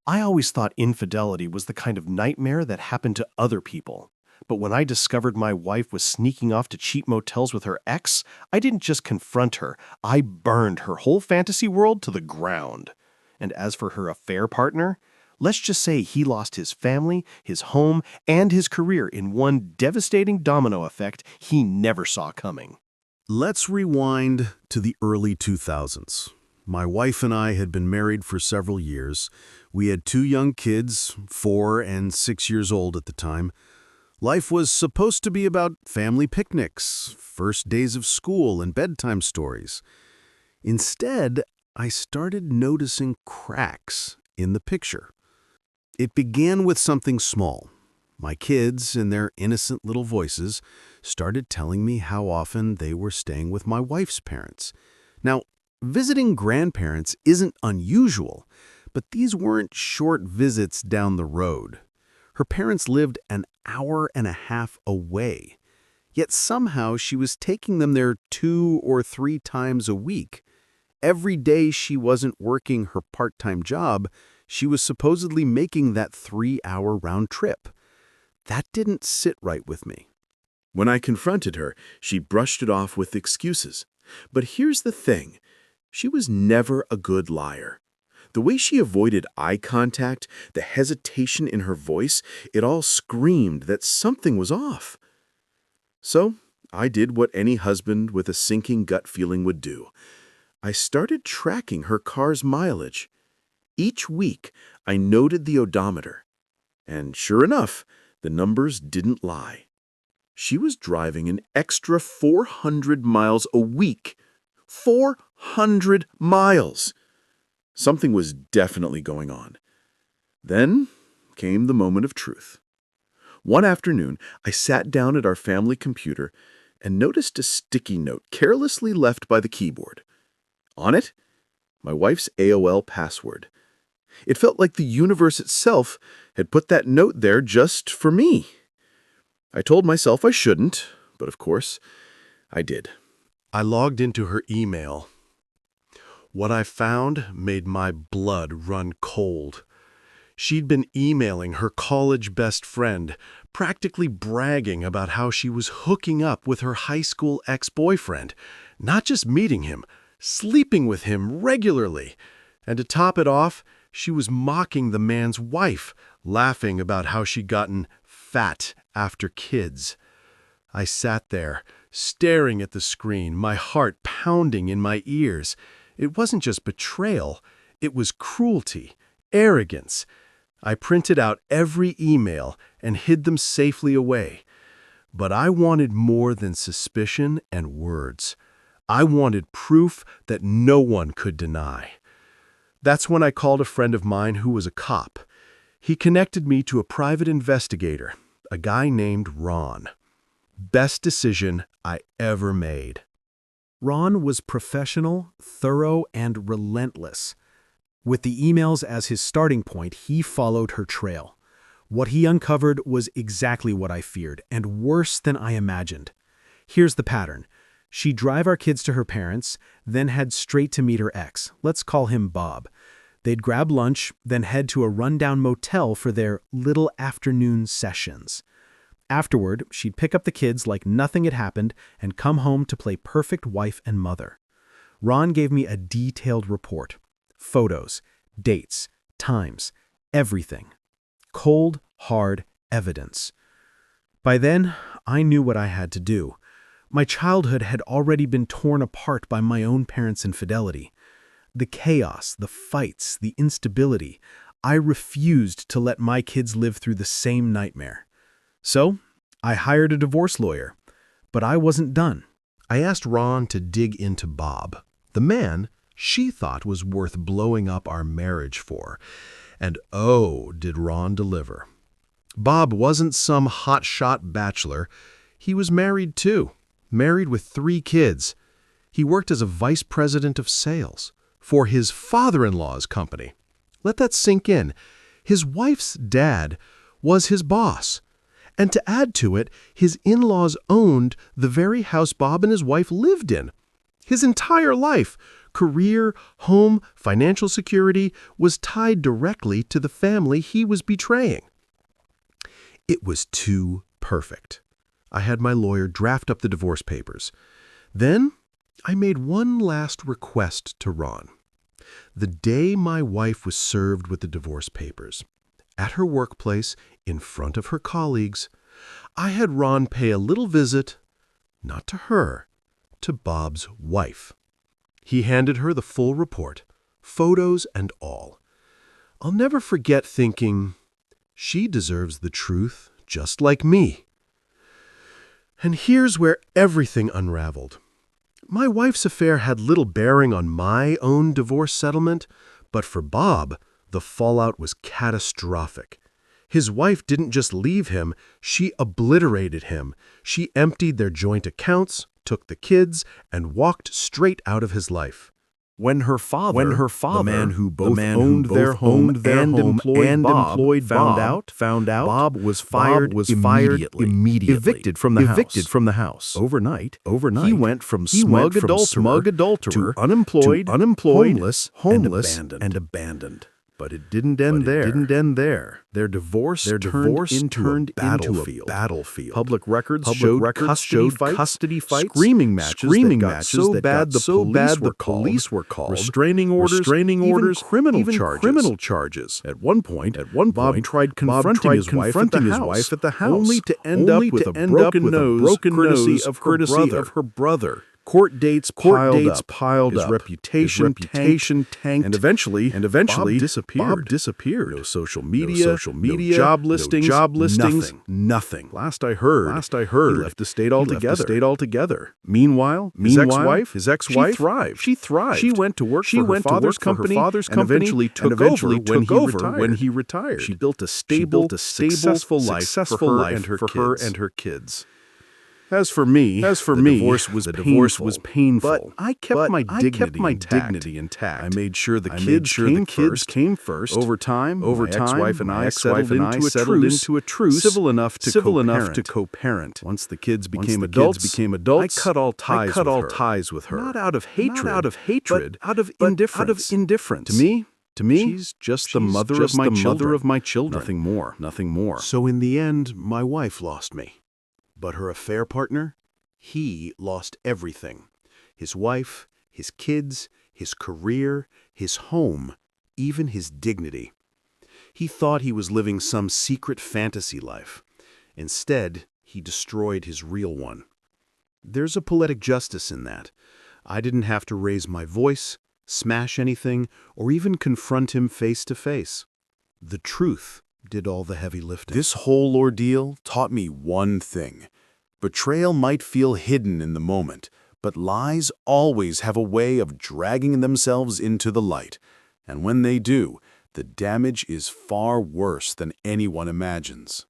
I always thought infidelity was the kind of nightmare that happened to other people. But when I discovered my wife was sneaking off to cheap motels with her ex, I didn't just confront her, I burned her whole fantasy world to the ground. And as for her affair partner, let's just say he lost his family, his home, and his career in one devastating domino effect he never saw coming. Let's rewind to the early 2000s. My wife and I had been married for several years. We had 2 young kids, 4 and 6 years old at the time. Life was supposed to be about family picnics, first days of school, and bedtime stories. Instead, I started noticing cracks in the picture. It began with something small. My kids, in their innocent little voices, started telling me how often they were staying with my wife's parents. Now, visiting grandparents isn't unusual, but these weren't short visits down the road. Her parents lived an hour and a half away, yet somehow she was taking them there 2 or 3 times a week. Every day she wasn't working her part-time job, she was supposedly making that 3-hour round trip. That didn't sit right with me. When I confronted her, she brushed it off with excuses. But here's the thing. She was never a good liar. The way she avoided eye contact, the hesitation in her voice, it all screamed that something was off. So I did what any husband with a sinking gut feeling would do. I started tracking her car's mileage. Each week, I noted the odometer. And sure enough, the numbers didn't lie. She was driving an extra 400 miles a week. 400 miles! Something was definitely going on. Then came the moment of truth. One afternoon, I sat down at our family computer and noticed a sticky note carelessly left by the keyboard. On it, my wife's AOL password. It felt like the universe itself had put that note there just for me. I told myself I shouldn't, but of course, I did. I logged into her email. What I found made my blood run cold. She'd been emailing her college best friend, practically bragging about how she was hooking up with her high school ex-boyfriend, not just meeting him, sleeping with him regularly. And to top it off, she was mocking the man's wife, laughing about how she'd gotten fat after kids. I sat there, staring at the screen, my heart pounding in my ears. It wasn't just betrayal, it was cruelty, arrogance. I printed out every email and hid them safely away. But I wanted more than suspicion and words. I wanted proof that no one could deny. That's when I called a friend of mine who was a cop. He connected me to a private investigator, a guy named Ron. Best decision I ever made. Ron was professional, thorough, and relentless. With the emails as his starting point, he followed her trail. What he uncovered was exactly what I feared, and worse than I imagined. Here's the pattern. She'd drive our kids to her parents, then head straight to meet her ex. Let's call him Bob. They'd grab lunch, then head to a rundown motel for their little afternoon sessions. Afterward, she'd pick up the kids like nothing had happened and come home to play perfect wife and mother. Ron gave me a detailed report. Photos, dates, times, everything. Cold, hard evidence. By then, I knew what I had to do. My childhood had already been torn apart by my own parents' infidelity. The chaos, the fights, the instability. I refused to let my kids live through the same nightmare. So, I hired a divorce lawyer. But I wasn't done. I asked Ron to dig into Bob, the man she thought was worth blowing up our marriage for. And oh, did Ron deliver. Bob wasn't some hotshot bachelor. He was married too, married with 3 kids. He worked as a vice president of sales for his father-in-law's company. Let that sink in. His wife's dad was his boss. And to add to it, his in-laws owned the very house Bob and his wife lived in. His entire life career, home, financial security was tied directly to the family he was betraying. It was too perfect. I had my lawyer draft up the divorce papers. Then I made one last request to Ron. The day my wife was served with the divorce papers, at her workplace, in front of her colleagues, I had Ron pay a little visit, not to her, to Bob's wife. He handed her the full report, photos and all. I'll never forget thinking, she deserves the truth just like me. And here's where everything unraveled. My wife's affair had little bearing on my own divorce settlement, but for Bob, the fallout was catastrophic. His wife didn't just leave him, she obliterated him. She emptied their joint accounts, took the kids, and walked straight out of his life. When her father, the man who both man owned who their both home owned their and home employed and Bob, employed found Bob, out, Bob was fired immediately, evicted from the house. Overnight, he went from smug adulterer to unemployed, homeless, and abandoned. But it didn't end there. Their divorce turned into a battlefield. Public records showed custody fights, screaming matches that got so bad the police were called, restraining orders, even criminal charges. At one point, Bob tried confronting his wife at the house, only to end up with a broken nose, courtesy of her brother. Court dates piled up. His reputation tanked, and eventually Bob disappeared. No social media, no job listings, nothing. Last I heard, he left the state altogether. Meanwhile, his ex-wife, she thrived. She went to work for her father's company, and eventually took over when he retired. She built a stable, successful life for her and her kids. As for me, the divorce was painful. But I kept my dignity intact. I made sure the kids came first. Over time, my ex-wife and I settled into a truce, civil enough to co-parent. Once the kids became adults, I cut all ties with her. Not out of hatred, but out of indifference. To me, she's just the mother of my children. Nothing more. So in the end, my wife lost me. But her affair partner, he lost everything. His wife, his kids, his career, his home, even his dignity. He thought he was living some secret fantasy life. Instead, he destroyed his real one. There's a poetic justice in that. I didn't have to raise my voice, smash anything, or even confront him face to face. The truth did all the heavy lifting. This whole ordeal taught me one thing. Betrayal might feel hidden in the moment, but lies always have a way of dragging themselves into the light. And when they do, the damage is far worse than anyone imagines.